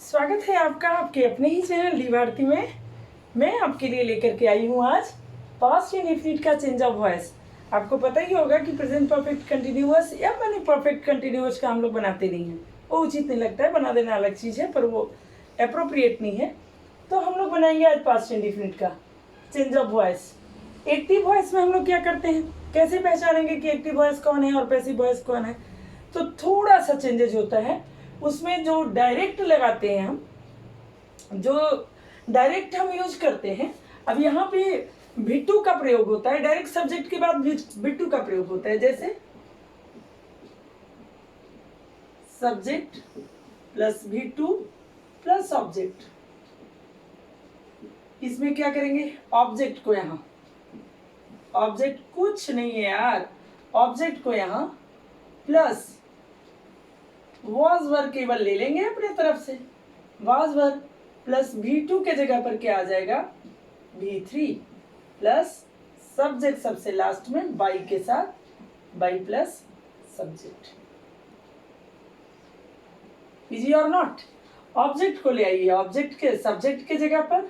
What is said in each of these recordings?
स्वागत है आपका आपके अपने ही चैनल डी भारती में। मैं आपके लिए लेकर के आई हूँ आज पास्ट इंडेफिनिट का चेंज ऑफ वॉइस। आपको पता ही होगा कि प्रेजेंट परफेक्ट कंटिन्यूअस या मैंने परफेक्ट कंटिन्यूअस का हम लोग बनाते नहीं हैं, वो उचित नहीं लगता है, बना देना अलग चीज़ है पर वो अप्रोप्रिएट नहीं है। तो हम लोग बनाएंगे आज पास्ट इंडेफिनिट का change of voice. Active voice में हम लोग क्या करते हैं, कैसे पहचानेंगे कि एक्टिव वॉइस कौन है और पैसिव वॉइस कौन है। तो थोड़ा सा चेंजेस होता है उसमें। जो डायरेक्ट लगाते हैं हम, जो डायरेक्ट हम यूज करते हैं, अब यहाँ पे भी2 का प्रयोग होता है, डायरेक्ट सब्जेक्ट के बाद भी2 का प्रयोग होता है। जैसे सब्जेक्ट प्लस भी2 प्लस ऑब्जेक्ट, इसमें क्या करेंगे, ऑब्जेक्ट को यहाँ, ऑब्जेक्ट कुछ नहीं है यार, ऑब्जेक्ट को यहाँ प्लस वॉज वर्ब केवल ले लेंगे अपने तरफ से, वॉज वर्ब प्लस भी2 के जगह पर क्या आ जाएगा, भी3 प्लस सब्जेक्ट सबसे लास्ट में बाई के साथ, बाई प्लस सब्जेक्ट। इजी और नॉट। ऑब्जेक्ट को ले आइए, ऑब्जेक्ट के सब्जेक्ट के जगह पर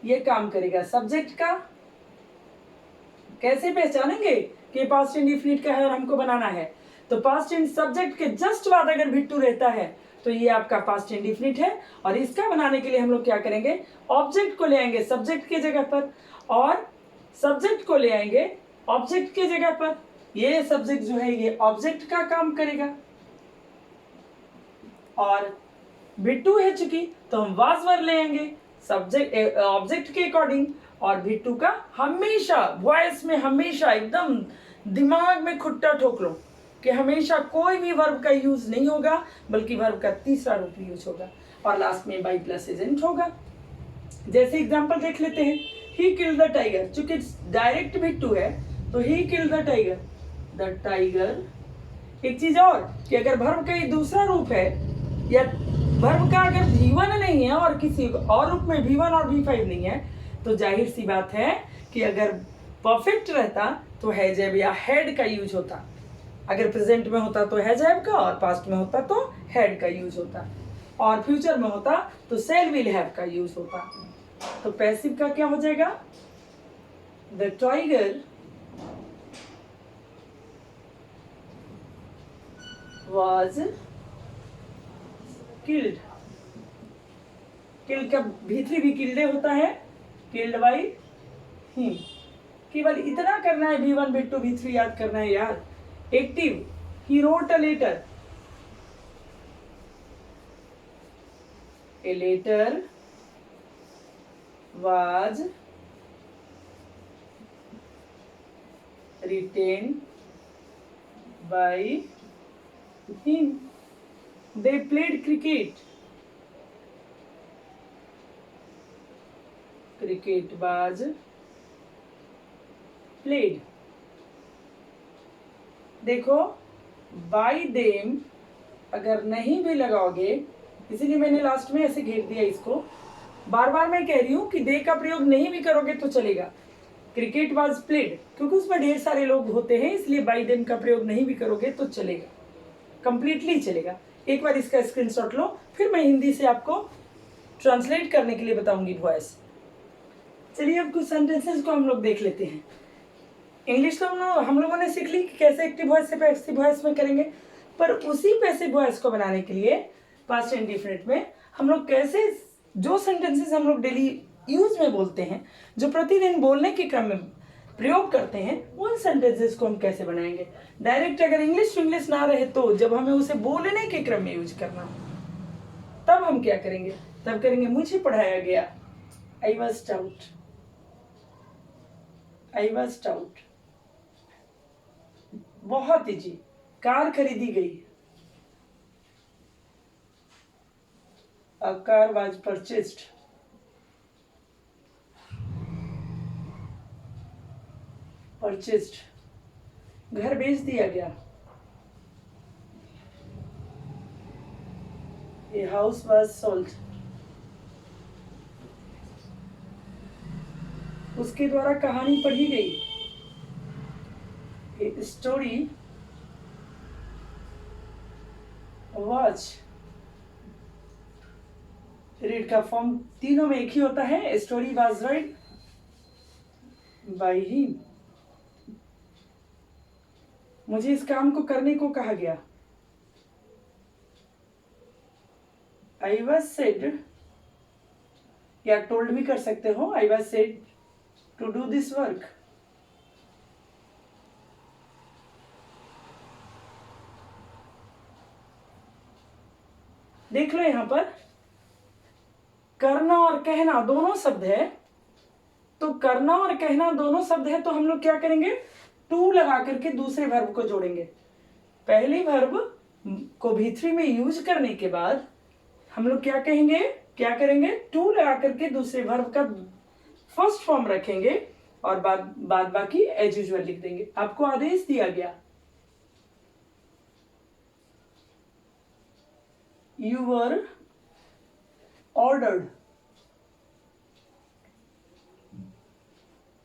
ये काम करेगा। सब्जेक्ट का कैसे पहचानेंगे कि पास्ट इंडेफिनिट का है और हमको बनाना है, तो पास्ट इंड सब्जेक्ट के जस्ट बाद अगर भी2 रहता है तो ये आपका पास्ट इंडेफिनिट है। और इसका बनाने के लिए हम लोग क्या करेंगे, ऑब्जेक्ट को ले आएंगे सब्जेक्ट के जगह पर और सब्जेक्ट को ले आएंगे ऑब्जेक्ट के जगह पर। ये सब्जेक्ट जो है ये ऑब्जेक्ट का काम करेगा और भी2 है चुकी तो हम वाज वर्ब ले आएंगे सब्जेक्ट ऑब्जेक्ट के अकॉर्डिंग। और भी2 का हमेशा वॉइस में हमेशा एकदम दिमाग में खुट्टा ठोक लो कि हमेशा कोई भी वर्ब का यूज नहीं होगा, बल्कि वर्ब का तीसरा रूप यूज होगा और लास्ट में बाई प्लस एजेंट होगा। जैसे एग्जांपल देख लेते हैं, ही किल्ड द टाइगर, चूंकि डायरेक्ट भी2 है तो he killed the tiger, the tiger. एक चीज और कि अगर वर्ब का ये दूसरा रूप है या वर्ब का अगर भी1 नहीं है और किसी और रूप में भी1 और भी5 नहीं है, तो जाहिर सी बात है कि अगर परफेक्ट रहता तो हैजैब या हेड का यूज होता। अगर प्रेजेंट में होता तो हैजैब का और पास्ट में होता तो हेड का यूज होता और फ्यूचर में होता तो शैल विल हैव का यूज होता। तो पैसिव का क्या हो जाएगा, the tiger was killed। Killed का भी3 भी किल्डे होता है, किल्ड बाई हिम। केवल इतना करना है, भी1 भी2 भी3 याद करना है यार। Active, he wrote a letter, a letter was written by him। They played cricket, cricket was played। देखो बाई देम अगर नहीं भी लगाओगे, इसीलिए मैंने लास्ट में ऐसे घेर दिया इसको। बार बार मैं कह रही हूं कि दे का प्रयोग नहीं भी करोगे तो चलेगा। क्रिकेट वाज प्लेड क्योंकि उसमें ढेर सारे लोग होते हैं, इसलिए बाई देम का प्रयोग नहीं भी करोगे तो चलेगा, कंप्लीटली चलेगा। एक बार इसका स्क्रीनशॉट लो, फिर मैं हिंदी से आपको ट्रांसलेट करने के लिए बताऊंगी वॉइस। चलिए अब कुछ सेंटेंसेस को हम लोग देख लेते हैं। इंग्लिश तो हम लोगों ने सीख ली कि कैसे एक्टिव वॉइस से पैसिव वॉइस में करेंगे, पर उसी पैसिव वॉइस को बनाने के लिए पास्ट इंडेफिनिट में हम लोग कैसे, जो सेंटेंसेस हम लोग डेली यूज में बोलते हैं, जो प्रतिदिन बोलने के क्रम में प्रयोग करते हैं, उन सेंटेंसेस को हम कैसे बनाएंगे। डायरेक्ट अगर इंग्लिश टू इंग्लिश ना रहे तो जब हमें उसे बोलने के क्रम में यूज करना, तब हम क्या करेंगे, तब करेंगे मुझे पढ़ाया गया, I was taut, I was taut. बहुत इजी। कार खरीदी गई, a car was purchased. Purchased. घर बेच दिया गया, ए हाउस वाज सोल्ड। उसके द्वारा कहानी पढ़ी गई, a story was रीड का फॉर्म तीनों में एक ही होता है, story was write by him. मुझे इस काम को करने को कहा गया। आई वॉज सेड, या टोल्ड भी कर सकते हो, I was said to do this work. देख लो यहां पर करना और कहना दोनों शब्द है, तो करना और कहना दोनों शब्द है तो हम लोग क्या करेंगे, टू लगा करके दूसरे वर्ब को जोड़ेंगे। पहले वर्ब को V3 में यूज करने के बाद हम लोग क्या कहेंगे, क्या करेंगे, टू लगा करके दूसरे वर्ब का फर्स्ट फॉर्म रखेंगे और बाद बाकी एज यूजुअल लिख देंगे। आपको आदेश दिया गया, यू वर ऑर्डर्ड,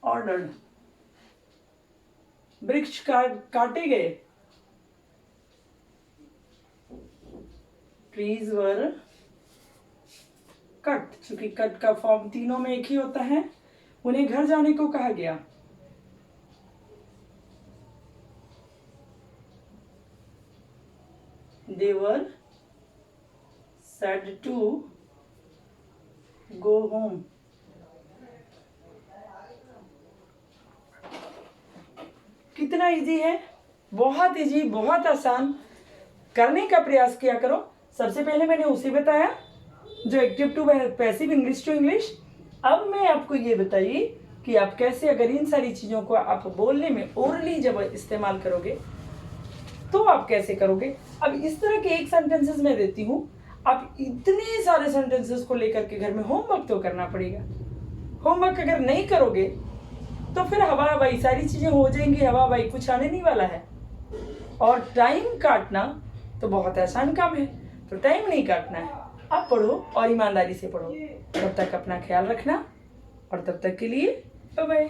ऑर्डर्ड। वृक्ष काटे गए, ट्रीज वर कट। चूंकि कट का फॉर्म तीनों में एक ही होता है, उन्हें घर जाने को कहा गया। दे वर सैड टू गो होम। कितना इजी है, बहुत इजी, बहुत आसान। करने का प्रयास किया करो। सबसे पहले मैंने उसे बताया जो active to passive English to English. अब मैं आपको ये बताइए कि आप कैसे, अगर इन सारी चीज़ों को आप बोलने में ओरली जब इस्तेमाल करोगे तो आप कैसे करोगे। अब इस तरह के एक सेंटेंसेस मैं देती हूँ, आप इतने सारे सेंटेंसेस को लेकर के घर में होमवर्क तो करना पड़ेगा। होमवर्क अगर नहीं करोगे तो फिर हवा हवाई सारी चीज़ें हो जाएंगी, हवा हवाई कुछ आने नहीं वाला है। और टाइम काटना तो बहुत आसान काम है, तो टाइम नहीं काटना है। आप पढ़ो और ईमानदारी से पढ़ो। तब तक अपना ख्याल रखना और तब तक के लिए बाय बाय।